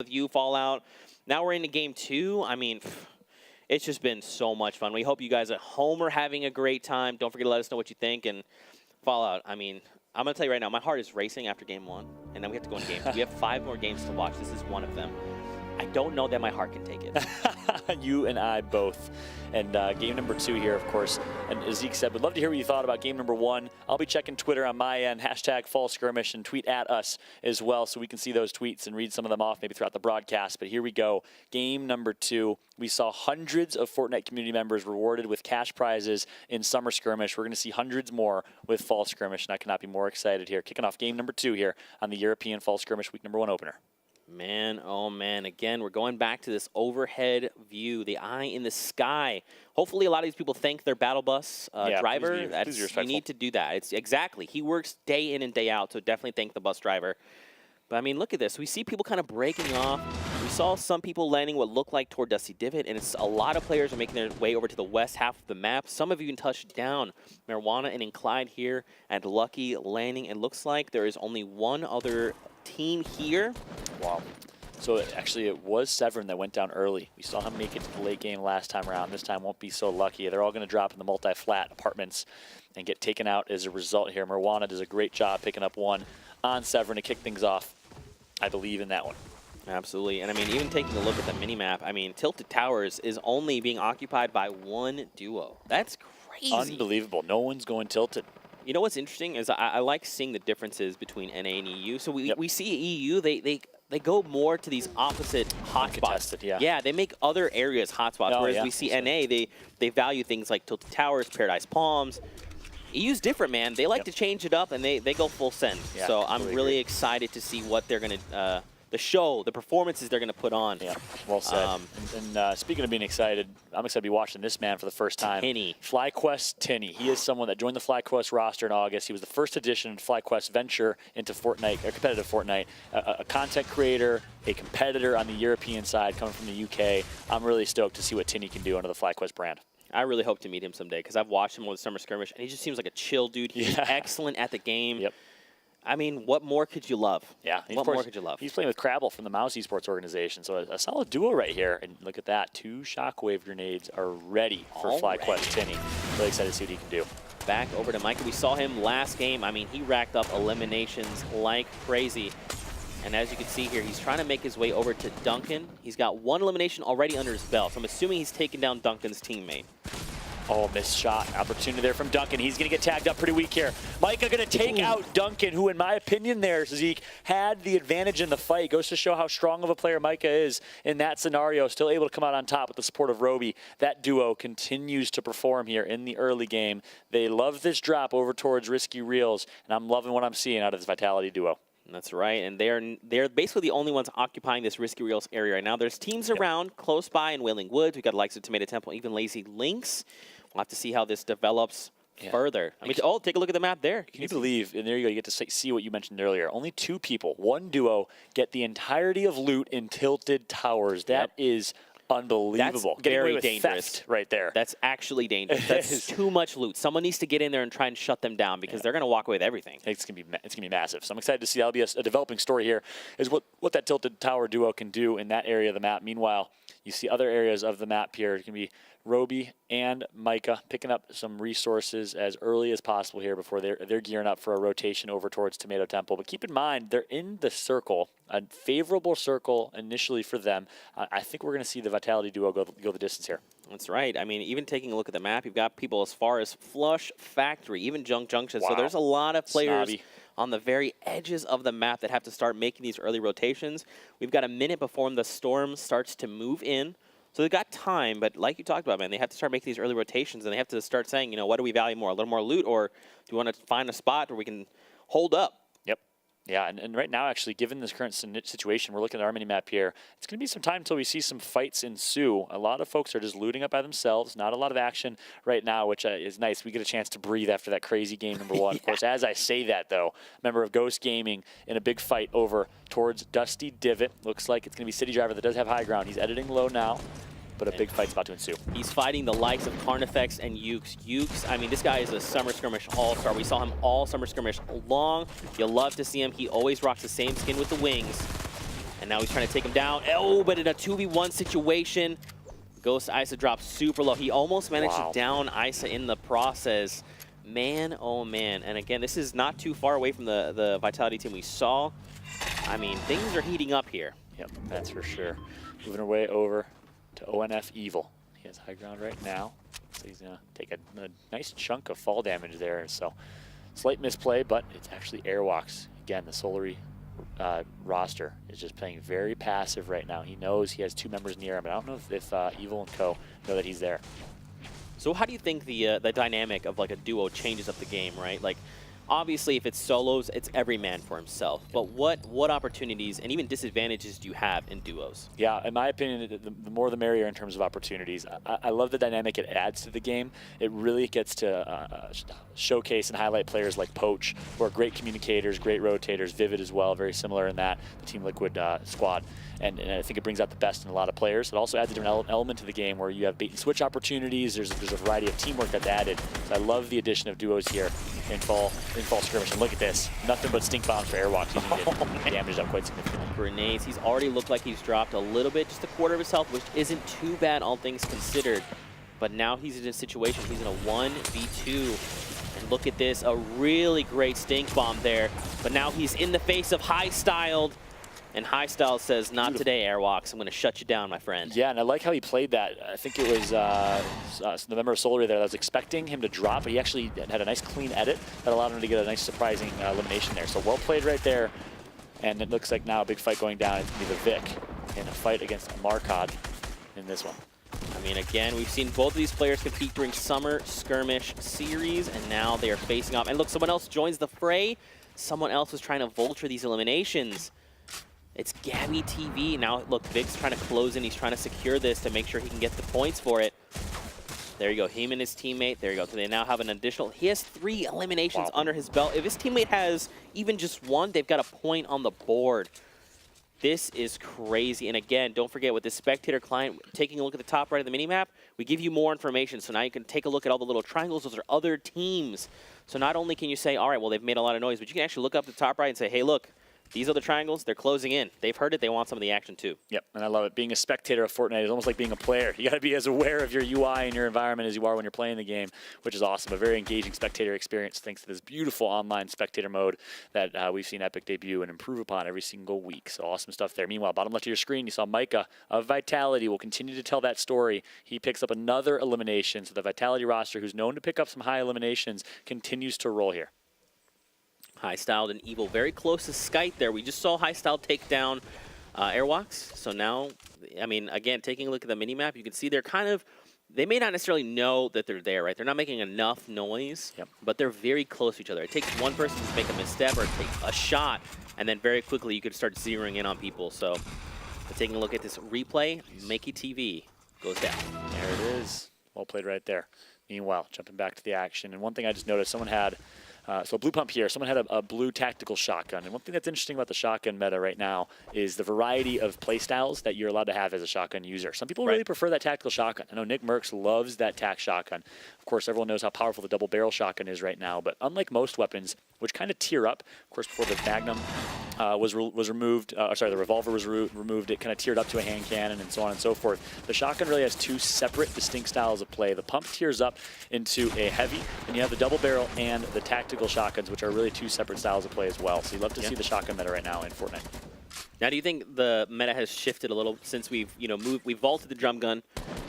with you, Fallout. Now we're into game 2. I mean, it's just been so much fun. We hope you guys at home are having a great time. Don't forget to let us know what you think. And Fallout, I mean, I'm going to tell you right now, my heart is racing after game 1. And then we have to go into game 2. We have 5 more games to watch. This is one of them. I don't know that my heart can take it. You and I both. And game number 2 here, of course. And as Zeke said, we'd love to hear what you thought about game number 1. I'll be checking Twitter on my end, #FallSkirmish, and tweet at us as well so we can see those tweets and read some of them off maybe throughout the broadcast. But here we go. Game number 2. We saw hundreds of Fortnite community members rewarded with cash prizes in Summer Skirmish. We're going to see hundreds more with Fall Skirmish, and I cannot be more excited here. Kicking off game number 2 here on the European Fall Skirmish Week number 1 opener. Man, oh man, again, we're going back to this overhead view, the eye in the sky. Hopefully a lot of these people thank their battle bus driver. You need to do that. It's exactly. He works day in and day out, so definitely thank the bus driver. But I mean, look at this. We see people kind of breaking off. We saw some people landing what looked like toward Dusty Divot, and it's a lot of players are making their way over to the west half of the map. Some have even touched down. Marijuana and Inclined here and Lucky landing. It looks like there is only one other team here. Wow. So actually it was Severin that went down early. We saw him make it to the late game last time around. This time won't be so lucky. They're all going to drop in the multi-flat apartments and get taken out as a result here. Marijuana does a great job picking up one on Severin to kick things off. I believe in that one. Absolutely. And I mean, even taking a look at the minimap, I mean, Tilted Towers is only being occupied by one duo. That's crazy. Unbelievable. No one's going tilted. You know what's interesting is I like seeing the differences between NA and EU. So we see EU, they go more to these opposite hotspots. Yeah, they make other areas hotspots, whereas we see NA, they value things like Tilted Towers, Paradise Palms. EU's different, man. They like to change it up, and they go full send. Yeah, so I'm really excited to see what they're going to the performances they're going to put on. Yeah, well said. And speaking of being excited, I'm excited to be watching this man for the first time. Tinny. FlyQuest Tinny. He is someone that joined the FlyQuest roster in August. He was the first addition to FlyQuest venture into Fortnite, or competitive Fortnite. A content creator, a competitor on the European side coming from the UK. I'm really stoked to see what Tinny can do under the FlyQuest brand. I really hope to meet him someday because I've watched him with Summer Skirmish, and he just seems like a chill dude. He's excellent at the game. Yep. I mean, what more could you love? Yeah. What more could you love? He's playing with Crabble from the Mouse Esports organization, so a solid duo right here. And look at that. 2 shockwave grenades are ready for FlyQuest Tinny. Really excited to see what he can do. Back over to Micah. We saw him last game. I mean, he racked up eliminations like crazy. And as you can see here, he's trying to make his way over to Duncan. He's got 1 elimination already under his belt. So I'm assuming he's taken down Duncan's teammate. Oh, missed shot. Opportunity there from Duncan. He's going to get tagged up pretty weak here. Micah going to take out Duncan, who, in my opinion there, Zeke, had the advantage in the fight. Goes to show how strong of a player Micah is in that scenario. Still able to come out on top with the support of Roby. That duo continues to perform here in the early game. They love this drop over towards Risky Reels, and I'm loving what I'm seeing out of this Vitality duo. That's right, and they're basically the only ones occupying this Risky Reels area right now. There's teams around close by in Wailing Woods. We've got the likes of Tomato Temple, even Lazy Lynx. We'll have to see how this develops further. I mean, take a look at the map there. Can you believe, and there you go, you get to see what you mentioned earlier. Only 2 people, 1 duo, get the entirety of loot in Tilted Towers. That is unbelievable. That's very dangerous right there. That's actually dangerous. That's too much loot. Someone needs to get in there and try and shut them down because they're going to walk away with everything. It's gonna be massive. So I'm excited to see. That'll be a developing story here. Is what that Tilted Tower duo can do in that area of the map. Meanwhile, you see other areas of the map here. It can be Roby and Micah picking up some resources as early as possible here before they're gearing up for a rotation over towards Tomato Temple. But keep in mind, they're in the circle, a favorable circle initially for them. I think we're going to see the Vitality duo go the distance here. That's right. I mean, even taking a look at the map, you've got people as far as Flush Factory, even Junk Junction. Wow. So there's a lot of players on the very edges of the map that have to start making these early rotations. We've got a minute before the storm starts to move in. So they've got time, but like you talked about, man, they have to start making these early rotations, and they have to start saying, you know, what do we value more, a little more loot, or do we want to find a spot where we can hold up? Yep. Yeah, and right now, actually, given this current situation, we're looking at our mini-map here. It's going to be some time until we see some fights ensue. A lot of folks are just looting up by themselves. Not a lot of action right now, which is nice. We get a chance to breathe after that crazy game number 1. Of course, as I say that, though, member of Ghost Gaming in a big fight over towards Dusty Divot. Looks like it's going to be City Driver that does have high ground. He's editing low now. But a big fight's about to ensue. He's fighting the likes of Carnifex and Ukes. Ukes, I mean, this guy is a Summer Skirmish all-star. We saw him all Summer Skirmish long. You'll love to see him. He always rocks the same skin with the wings. And now he's trying to take him down. Oh, but in a 2v1 situation, Ghost Isa drops super low. He almost managed to down Isa in the process. Man, oh man. And again, this is not too far away from the Vitality team we saw. I mean, things are heating up here. Yep, that's for sure. Moving our way over to ONF Evil. He has high ground right now. So he's going to take a nice chunk of fall damage there. So slight misplay, but it's actually Airwalks. Again, the Solary roster is just playing very passive right now. He knows he has 2 members near him, but I don't know if Evil and Co. know that he's there. So how do you think the dynamic of like a duo changes up the game, right? Like, obviously, if it's solos, it's every man for himself. But what opportunities and even disadvantages do you have in duos? Yeah, in my opinion, the more the merrier in terms of opportunities. I love the dynamic it adds to the game. It really gets to showcase and highlight players like Poach, who are great communicators, great rotators, Vivid as well, very similar in that, the Team Liquid squad. And I think it brings out the best in a lot of players. It also adds a different element to the game where you have bait and switch opportunities. There's a variety of teamwork that's added. So I love the addition of duos here in fall skirmish. And look at this, nothing but stink bombs for Airwalks. He's going to get damaged up quite significantly. Grenades. He's already looked like he's dropped a little bit, just a quarter of his health, which isn't too bad, all things considered. But now he's in a situation. He's in a 1v2. And look at this, a really great stink bomb there. But now he's in the face of High Styled. And High Style says, not today, Airwalks. I'm going to shut you down, my friend. Yeah, and I like how he played that. I think it was the member of Solary there that was expecting him to drop, but he actually had a nice clean edit that allowed him to get a nice surprising elimination there. So well played right there. And it looks like now a big fight going down. It's going to be the Vic in a fight against Markod in this one. I mean, again, we've seen both of these players compete during Summer Skirmish Series, and now they are facing off. And look, someone else joins the fray. Someone else was trying to vulture these eliminations. It's Gabby TV. Now, look, Vic's trying to close in. He's trying to secure this to make sure he can get the points for it. There you go. Him and his teammate. There you go. So they now have an additional. He has 3 eliminations under his belt. If his teammate has even just 1, they've got a point on the board. This is crazy. And again, don't forget, with the spectator client, taking a look at the top right of the minimap, we give you more information. So now you can take a look at all the little triangles. Those are other teams. So not only can you say, all right, well, they've made a lot of noise, but you can actually look up the top right and say, hey, look, these are the triangles. They're closing in. They've heard it. They want some of the action, too. Yep, and I love it. Being a spectator of Fortnite is almost like being a player. You got to be as aware of your UI and your environment as you are when you're playing the game, which is awesome. A very engaging spectator experience thanks to this beautiful online spectator mode that we've seen Epic debut and improve upon every single week. So awesome stuff there. Meanwhile, bottom left of your screen, you saw Micah of Vitality will continue to tell that story. He picks up another elimination. So the Vitality roster, who's known to pick up some high eliminations, continues to roll here. High Styled and Evil very close to Skype there. We just saw High Styled take down Airwalks. So now, I mean, again, taking a look at the minimap, you can see they're kind of, they may not necessarily know that they're there, right? They're not making enough noise, but they're very close to each other. It takes one person to make a misstep or take a shot, and then very quickly you could start zeroing in on people. So taking a look at this replay, Makey TV goes down. There it is. Well played right there. Meanwhile, jumping back to the action. And one thing I just noticed, someone had so blue pump here. Someone had a blue tactical shotgun. And one thing that's interesting about the shotgun meta right now is the variety of playstyles that you're allowed to have as a shotgun user. Some people really prefer that tactical shotgun. I know Nick Merckx loves that tac shotgun. Of course, everyone knows how powerful the double barrel shotgun is right now. But unlike most weapons, which kind of tier up, of course, before the Magnum was removed, sorry, the revolver was removed, it kind of tiered up to a hand cannon and so on and so forth. The shotgun really has 2 separate, distinct styles of play. The pump tiers up into a heavy, and you have the double barrel and the tactical shotguns, which are really 2 separate styles of play as well. So you love to see the shotgun meta right now in Fortnite. Now, do you think the meta has shifted a little since we've moved? We vaulted the drum gun,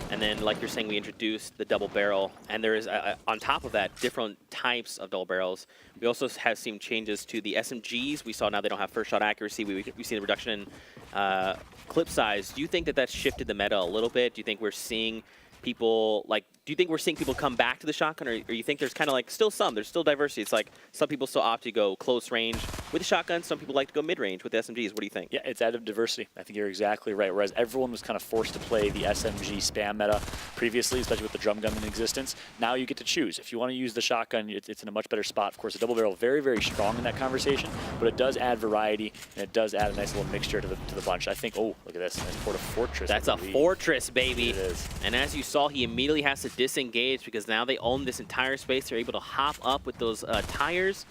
and then, like you're saying, we introduced the double barrel, and there is on top of that different types of double barrels. We also have seen changes to the SMGs. We saw now they don't have first shot accuracy. We've seen a reduction in clip size. Do you think that that's shifted the meta a little bit? Do you think we're seeing people do you think we're seeing people come back to the shotgun, or you think there's kind of like there's still diversity? It's like some people still opt to go close range with the shotgun, some people like to go mid range with the SMGs. What do you think? Yeah, it's added diversity. I think you're exactly right. Whereas everyone was kind of forced to play the SMG spam meta previously, especially with the drum gun in existence, now you get to choose. If you want to use the shotgun, it's in a much better spot. Of course, the double barrel very, very strong in that conversation, but it does add variety and it does add a nice little mixture to the bunch. I think, oh, look at this, nice Port of Fortress. That's a Fortress, baby. It is. And as you saw, he immediately has to disengage because now they own this entire space. They're able to hop up with those tires.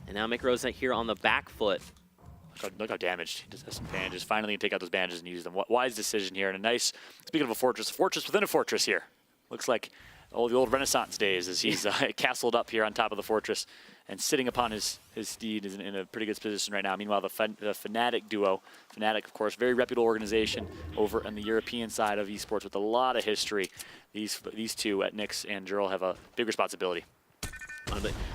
And now Mick Rose here on the back foot. Look how damaged. He just has some bandages. Finally, he can take out those bandages and use them. Wise decision here. And a nice, speaking of a fortress within a fortress here. Looks like the old Renaissance days as he's castled up here on top of the fortress and sitting upon his steed is in a pretty good position right now. Meanwhile, the Fnatic duo, Fnatic, of course, very reputable organization over on the European side of esports with a lot of history. These two at Nyx and Jurl have a big responsibility.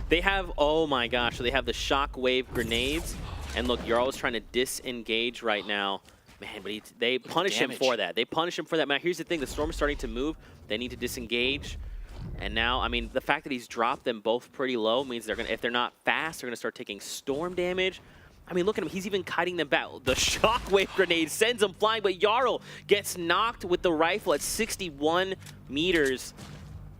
They have, oh my gosh, so they have the shockwave grenades. And look, you're always trying to disengage right now. Man, but they punish him for that. They punish him for that. Now, here's the thing. The storm is starting to move. They need to disengage. And now, I mean, the fact that he's dropped them both pretty low means they're gonna, if they're not fast, they're going to start taking storm damage. I mean, look at him. He's even kiting them back. The shockwave grenade sends him flying, but Jarl gets knocked with the rifle at 61 meters.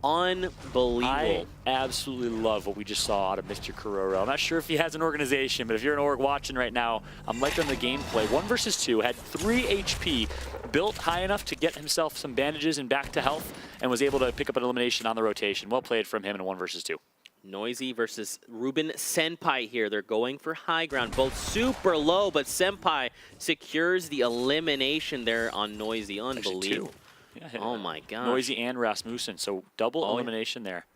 Unbelievable. I absolutely love what we just saw out of Mr. Kororo. I'm not sure if he has an organization, but if you're an org watching right now, I'm liking the gameplay. 1 versus 2, had 3 HP, built high enough to get himself some bandages and back to health, and was able to pick up an elimination on the rotation. Well played from him in a 1 versus 2. Noisy versus Ruben Senpai here. They're going for high ground, both super low, but Senpai secures the elimination there on Noisy. Unbelievable. Yeah, oh my gosh. Noisy and Rasmussen, so double elimination there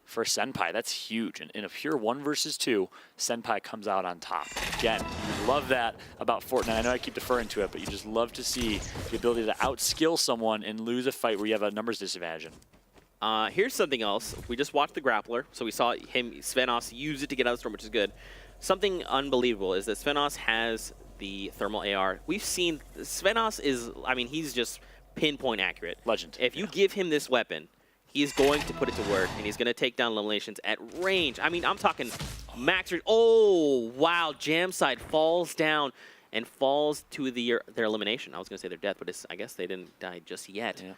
for Senpai. That's huge. And in a pure 1 versus 2, Senpai comes out on top. Again, you love that about Fortnite. I know I keep deferring to it, but you just love to see the ability to outskill someone and lose a fight where you have a numbers disadvantage. Here's something else. We just watched the grappler, so we saw him, Svenos, use it to get out of the storm, which is good. Something unbelievable is that Svenos has the thermal AR. We've seen Svenos is, I mean, he's just pinpoint accurate. Legend. If you give him this weapon, he is going to put it to work, and he's going to take down eliminations at range. I mean, I'm talking max range. Oh, wow. Jam side falls down and falls to their elimination. I was going to say their death, but I guess they didn't die just yet. Yeah.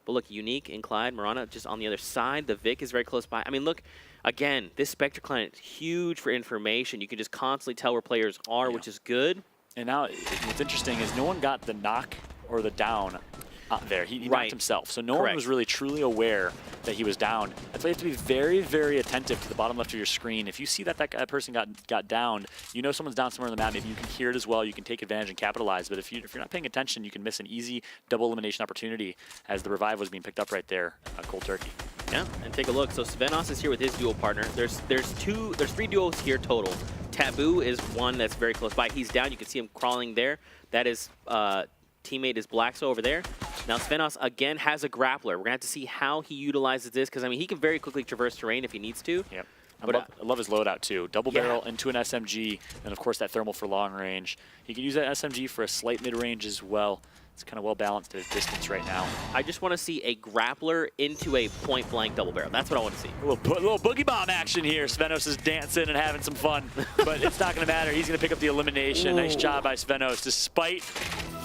But look, Unique and Clyde, Marana just on the other side. The Vic is very close by. I mean, look, again, this Spectre client is huge for information. You can just constantly tell where players are, which is good. And now what's interesting is no one got the knock or the down there. He knocked himself. So no one was really truly aware that he was down. That's why you have to be very, very attentive to the bottom left of your screen. If you see that that person got downed, you know someone's down somewhere on the map. Maybe you can hear it as well. You can take advantage and capitalize. But if you're not paying attention, you can miss an easy double elimination opportunity as the revive was being picked up right there. Cold turkey. Yeah, and take a look. So Svenos is here with his duo partner. There's 3 duos here total. Taboo is one that's very close by. He's down. You can see him crawling there. That is teammate is Blackso over there. Now Svenos again has a grappler. We're gonna have to see how he utilizes this because I mean he can very quickly traverse terrain if he needs to. Yep. I love his loadout too. Double barrel into an SMG, and of course that thermal for long range. He can use that SMG for a slight mid range as well. It's kind of well balanced at his distance right now. I just want to see a grappler into a point blank double barrel. That's what I want to see. A little boogie bomb action here. Svenos is dancing and having some fun, but it's not going to matter. He's going to pick up the elimination. Ooh. Nice job by Svenos, despite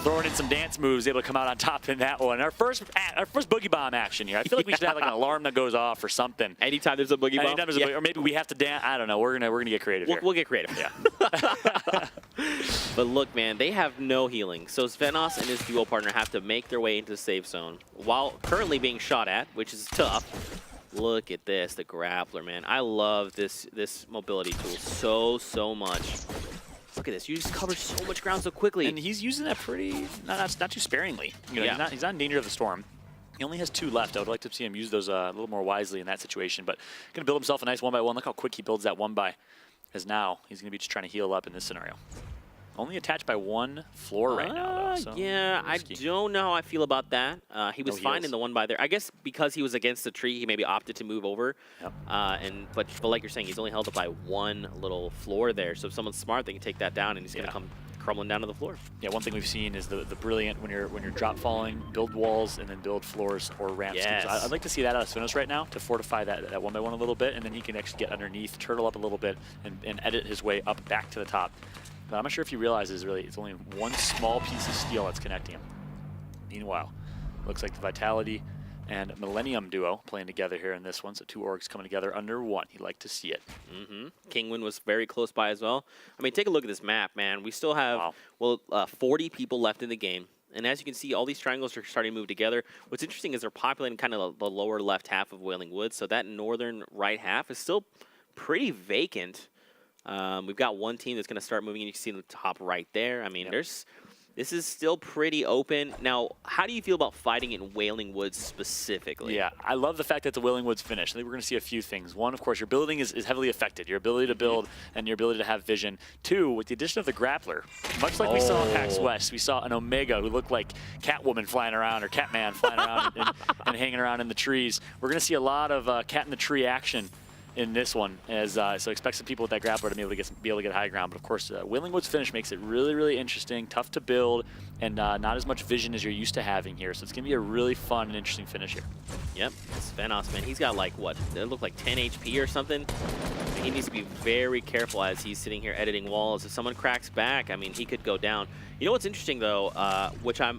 throwing in some dance moves, able to come out on top in that one. Our first boogie bomb action here. I feel like we should have like an alarm that goes off or something. Anytime there's a boogie bomb. Anytime there's a boogie, or maybe we have to dance. I don't know. We're gonna get creative here. We'll get creative. Yeah. But look, man, they have no healing. So Svenos and his duo partner have to make their way into the safe zone while currently being shot at, which is tough. Look at this, the grappler, man. I love this mobility tool so much. Look at this. You just cover so much ground so quickly. And he's using that pretty, not too sparingly. You know, he's not in danger of the storm. He only has 2 left. I would like to see him use those a little more wisely in that situation. But going to build himself a nice 1x1. Look how quick he builds that 1x. As now, he's going to be just trying to heal up in this scenario. Only attached by 1 floor right now, though. So yeah, I don't know how I feel about that. He was fine in the 1x there. I guess because he was against the tree, he maybe opted to move over. Yep. But like you're saying, he's only held up by 1 little floor there. So if someone's smart, they can take that down, and he's going to come crumbling down to the floor. Yeah, one thing we've seen is the brilliant when you're drop falling, build walls and then build floors or ramps. Yes. I'd like to see that out of Svenos right now to fortify that 1x1 a little bit, and then he can actually get underneath, turtle up a little bit, and edit his way up back to the top. But I'm not sure if he realizes really it's only 1 small piece of steel that's connecting him. Meanwhile, looks like the Vitality and Millennium duo playing together here in this one. So 2 orgs coming together under 1. He'd like to see it. Kingwin was very close by as well. I mean, take a look at this map, man. We still have 40 people left in the game. And as you can see, all these triangles are starting to move together. What's interesting is they're populating kind of the lower left half of Wailing Woods. So that northern right half is still pretty vacant. We've got one team that's going to start moving, and you can see the top right there. I mean, this is still pretty open. Now, how do you feel about fighting in Wailing Woods specifically? Yeah, I love the fact that the Wailing Woods finish. I think we're going to see a few things. One, of course, your building is heavily affected. Your ability to build and your ability to have vision. Two, with the addition of the grappler, much like we saw in PAX West, we saw an Omega who looked like Catwoman flying around or Catman flying around and hanging around in the trees. We're going to see a lot of cat in the tree action in this one, as so expect some people with that grappler to be able to get high ground. But of course, Wailing Woods finish makes it really, really interesting, tough to build, and not as much vision as you're used to having here. So it's gonna be a really fun and interesting finish here. Yep, Svenos, man, he's got like what? It looked like 10 HP or something. He needs to be very careful as he's sitting here editing walls. If someone cracks back, I mean, he could go down. You know what's interesting though, which I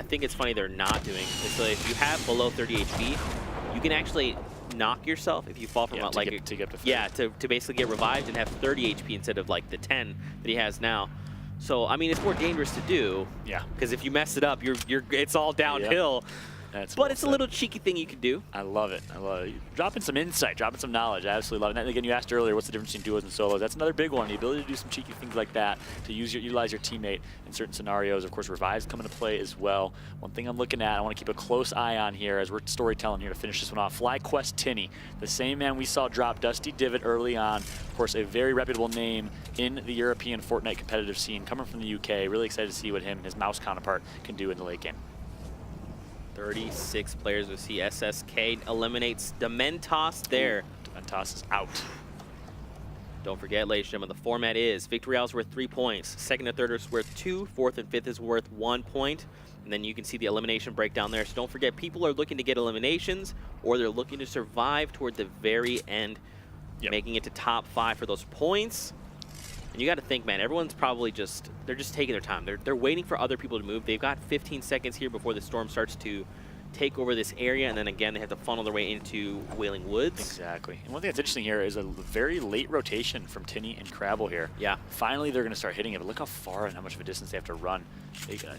think it's funny they're not doing, is so if you have below 30 HP, you can actually knock yourself if you fall from to get to 30. to basically get revived and have 30 HP instead of like the 10 that he has now. So I mean, it's more dangerous to do. Yeah. Because if you mess it up, it's all downhill. Yep. But it's a little cheeky thing you can do. I love it. I love it. Dropping some insight, dropping some knowledge. I absolutely love it. And again, you asked earlier, what's the difference between duos and solos? That's another big one. The ability to do some cheeky things like that, to utilize your teammate in certain scenarios. Of course, revives come into play as well. One thing I'm looking at, I want to keep a close eye on here as we're storytelling here to finish this one off. FlyQuest Tinny, the same man we saw drop Dusty Divot early on. Of course, a very reputable name in the European Fortnite competitive scene, coming from the UK. Really excited to see what him and his mouse counterpart can do in the late game. 36 players with SSK eliminates Dementos there. Dementos is out. Don't forget, ladies and gentlemen, the format is Victory Round is worth 3 points, second and third is worth 2, fourth and fifth is worth 1 point, and then you can see the elimination breakdown there. So don't forget, people are looking to get eliminations, or they're looking to survive toward the very end, making it to top 5 for those points. And you got to think, man, everyone's probably they're just taking their time. They're waiting for other people to move. They've got 15 seconds here before the storm starts to take over this area, and then again, they have to funnel their way into Wailing Woods. Exactly. And one thing that's interesting here is a very late rotation from Tinny and Crabble here. Yeah. Finally, they're going to start hitting it, but look how far and how much of a distance they have to run.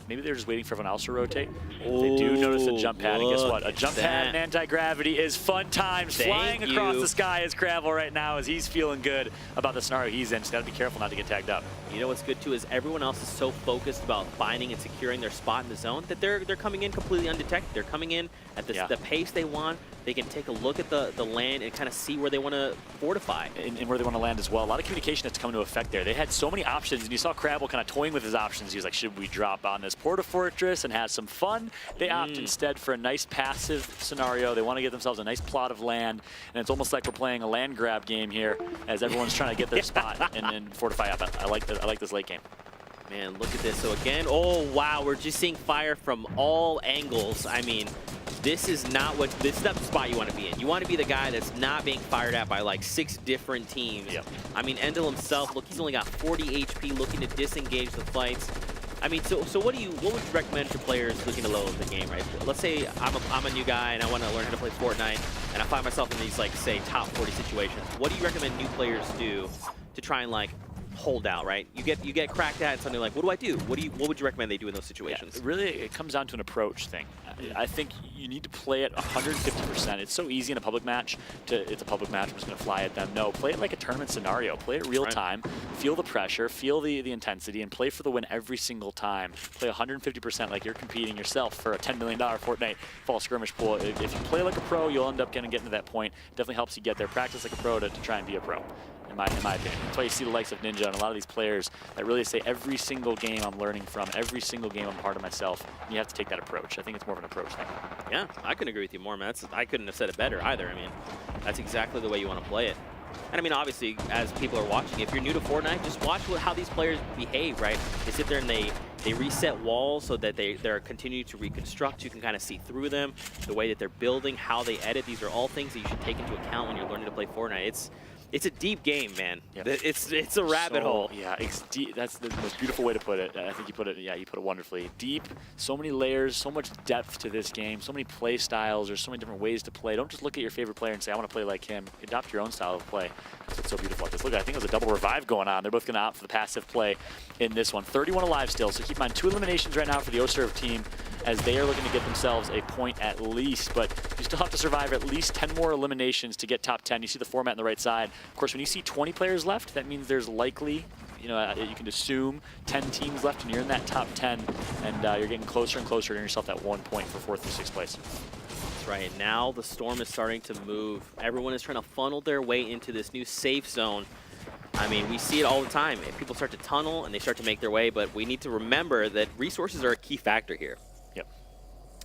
Maybe they're just waiting for everyone else to rotate. They do notice a jump pad, and guess what? A jump pad and anti-gravity is fun times. Flying across the sky is Crabble right now as he's feeling good about the scenario he's in. Just got to be careful not to get tagged up. You know what's good, too, is everyone else is so focused about finding and securing their spot in the zone that they're coming in completely undetected. They're coming in at the pace they want. They can take a look at the land and kind of see where they want to fortify. And where they want to land as well. A lot of communication that's come into effect there. They had so many options, and you saw Crabble kind of toying with his options. He was like, should we drop on this Porta Fortress and have some fun? They opt instead for a nice passive scenario. They want to get themselves a nice plot of land, and it's almost like we're playing a land grab game here as everyone's trying to get their spot and fortify up. I like this late game. Man, look at this. So again, oh wow, we're just seeing fire from all angles. I mean, this is not the spot you want to be in. You want to be the guy that's not being fired at by like 6 different teams. Yep. I mean, Endel himself, look, he's only got 40 HP, looking to disengage the fights. I mean, so what would you recommend for players looking to level the game, right? Let's say I'm a new guy and I want to learn how to play Fortnite, and I find myself in these like say top 40 situations. What do you recommend new players do to try and like hold out, right? You get cracked at and suddenly like, what do I do? What would you recommend they do in those situations? Yeah, really, it comes down to an approach thing. I think you need to play it 150%. It's so easy in a public match it's a public match, I'm just going to fly at them. No, play it like a tournament scenario. Play it real time. Feel the pressure, feel the intensity, and play for the win every single time. Play 150% like you're competing yourself for a $10 million Fortnite fall skirmish pool. If you play like a pro, you'll end up getting to that point. It definitely helps you get there. Practice like a pro to try and be a pro. In my opinion. That's why you see the likes of Ninja and a lot of these players that really say every single game I'm learning from, every single game I'm part of myself, and you have to take that approach. I think it's more of an approach thing. Yeah, I couldn't agree with you more, man. I couldn't have said it better either. I mean, that's exactly the way you want to play it. And I mean, obviously, as people are watching, if you're new to Fortnite, just watch how these players behave, right? They sit there and they reset walls so that they're continuing to reconstruct. You can kind of see through them, the way that they're building, how they edit. These are all things that you should take into account when you're learning to play Fortnite. It's a deep game, man. Yep. It's a rabbit hole. Yeah, it's deep. That's the most beautiful way to put it. I think you put it wonderfully. Deep, so many layers, so much depth to this game, so many play styles. There's so many different ways to play. Don't just look at your favorite player and say, I want to play like him. Adopt your own style of play. That's what's so beautiful about this. Look, I think there's a double revive going on. They're both going to opt for the passive play in this one. 31 alive still, so keep in mind 2 eliminations right now for the O-Serve team as they are looking to get themselves a point at least. But you still have to survive at least 10 more eliminations to get top 10. You see the format on the right side. Of course, when you see 20 players left, that means there's likely, you know, you can assume 10 teams left, and you're in that top 10, and you're getting closer and closer to yourself that 1 point for 4th or 6th place. That's right. Now the Storm is starting to move. Everyone is trying to funnel their way into this new safe zone. I mean, we see it all the time. If people start to tunnel and they start to make their way, but we need to remember that resources are a key factor here. Yep,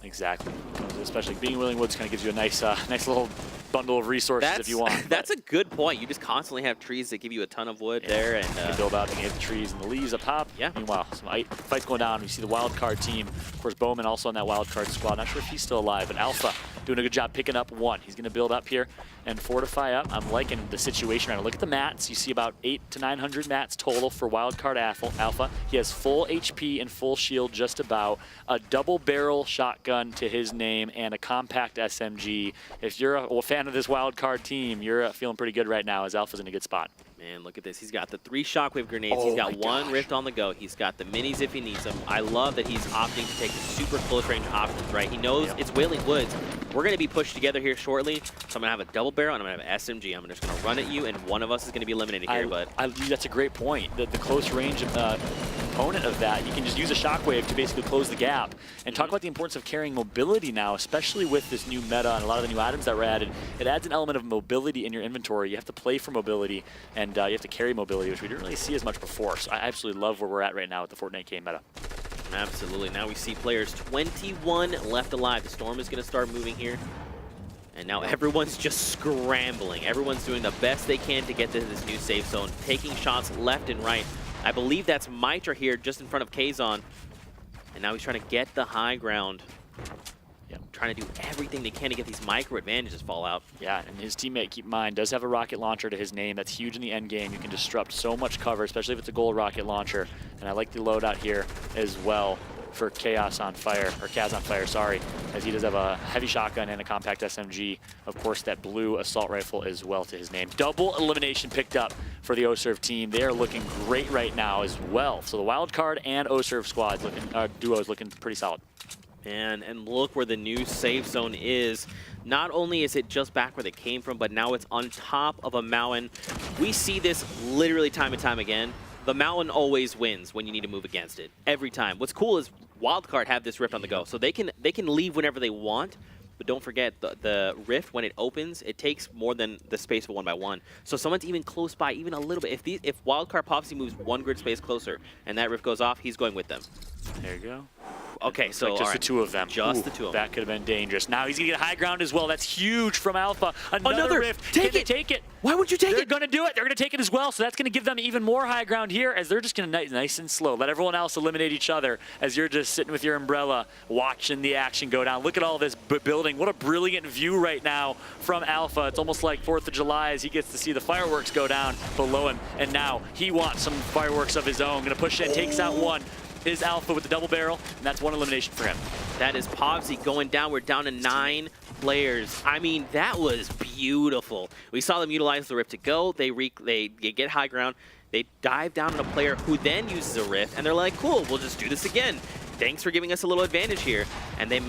exactly. Especially being Willing Woods kind of gives you a nice, nice little bundle of resources if you want. That's a good point. You just constantly have trees that give you a ton of wood there, and you can build out and hit the trees and the leaves up top. Yeah. Meanwhile, some fights going down. We see the wild card team. Of course, Bowman also on that wild card squad. Not sure if he's still alive, but Alpha doing a good job picking up 1. He's going to build up here and fortify up. I'm liking the situation right now. Look at the mats. You see about 800 to 900 mats total for wild card Alpha. He has full HP and full shield just about, a double barrel shotgun to his name, and a compact SMG. If you're a fan of this wild card team, you're feeling pretty good right now as Alpha's in a good spot. Man, look at this. He's got the 3 shockwave grenades. He's got 1 rift on the go. He's got the minis if he needs them. I love that he's opting to take the super close range options, right? He knows it's Wailing Woods. We're going to be pushed together here shortly, so I'm going to have a double barrel and I'm going to have an SMG. I'm just going to run at you, and one of us is going to be eliminated here. But that's a great point. The close range component of that, you can just use a shockwave to basically close the gap. And talk about the importance of carrying mobility now, especially with this new meta and a lot of the new items that were added. It adds an element of mobility in your inventory. You have to play for mobility, and you have to carry mobility, which we didn't really see as much before. So I absolutely love where we're at right now with the Fortnite game meta. Absolutely. Now we see players 21 left alive. The Storm is going to start moving here. And now everyone's just scrambling. Everyone's doing the best they can to get to this new safe zone, taking shots left and right. I believe that's Mitra here just in front of Kazon. And now he's trying to get the high ground. Trying to do everything they can to get these micro advantages fall out. Yeah, and his teammate, keep in mind, does have a rocket launcher to his name. That's huge in the end game. You can disrupt so much cover, especially if it's a gold rocket launcher. And I like the loadout here as well for Kaz on Fire, sorry, as he does have a heavy shotgun and a compact SMG. Of course, that blue assault rifle as well to his name. Double elimination picked up for the OSERV team. They are looking great right now as well. So the wild card and OSERV squads looking, duos looking pretty solid. And look where the new safe zone is. Not only is it just back where they came from, but now it's on top of a mountain. We see this literally time and time again. The mountain always wins when you need to move against it. Every time. What's cool is Wildcard have this rift on the go. So they can leave whenever they want. But don't forget, the rift, when it opens, it takes more than the space for 1x1. So someone's even close by, even a little bit. If Wildcard pops, he moves 1 grid space closer, and that rift goes off, he's going with them. There you go. Okay, so like just the 2 of them. Just the 2 of them. That could have been dangerous. Now he's going to get high ground as well. That's huge from Alpha. Another rift. Take it. Take it. Why would you take it? They're going to do it. They're going to take it as well. So that's going to give them even more high ground here, as they're just going to nice and slow. Let everyone else eliminate each other as you're just sitting with your umbrella watching the action go down. Look at all this building. What a brilliant view right now from Alpha. It's almost like 4th of July as he gets to see the fireworks go down below him. And now he wants some fireworks of his own. Going to push in, takes out 1. Is Alpha with the double barrel, and that's 1 elimination for him. That is Povsy going down. We're down to 9 players. I mean, that was beautiful. We saw them utilize the rift to go. They get high ground. They dive down on a player who then uses a rift, and they're like, cool, we'll just do this again. Thanks for giving us a little advantage here. And they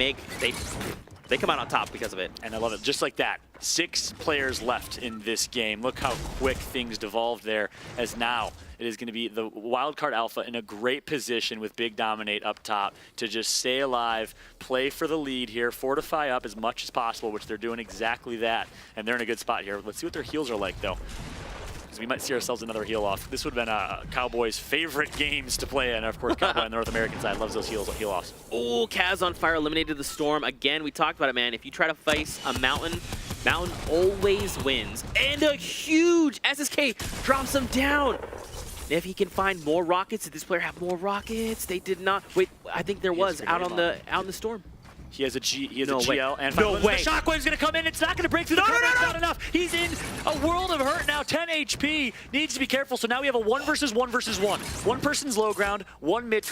come out on top because of it. And I love it. Just like that. 6 players left in this game. Look how quick things devolved there, as now it is going to be the wildcard Alpha in a great position with Big Dominate up top to just stay alive, play for the lead here, fortify up as much as possible, which they're doing exactly that. And they're in a good spot here. Let's see what their heals are like, though. Because we might see ourselves another heal off. This would have been Cowboys' favorite games to play in. Of course, Cowboy on the North American side loves those heal offs. Oh, Kaz on fire eliminated the Storm. Again, we talked about it, man. If you try to face a mountain, mountain always wins. And a huge SSK drops them down. If he can find more rockets, did this player have more rockets? They did not. Wait, I think there was out on the Storm. He has a GL, and no way. The shockwave's gonna come in. It's not gonna break through the cover. That's not enough. He's in a world of hurt now. 10 HP. Needs to be careful. So now we have a 1 versus 1 versus 1. One person's low ground, 1 mid ground.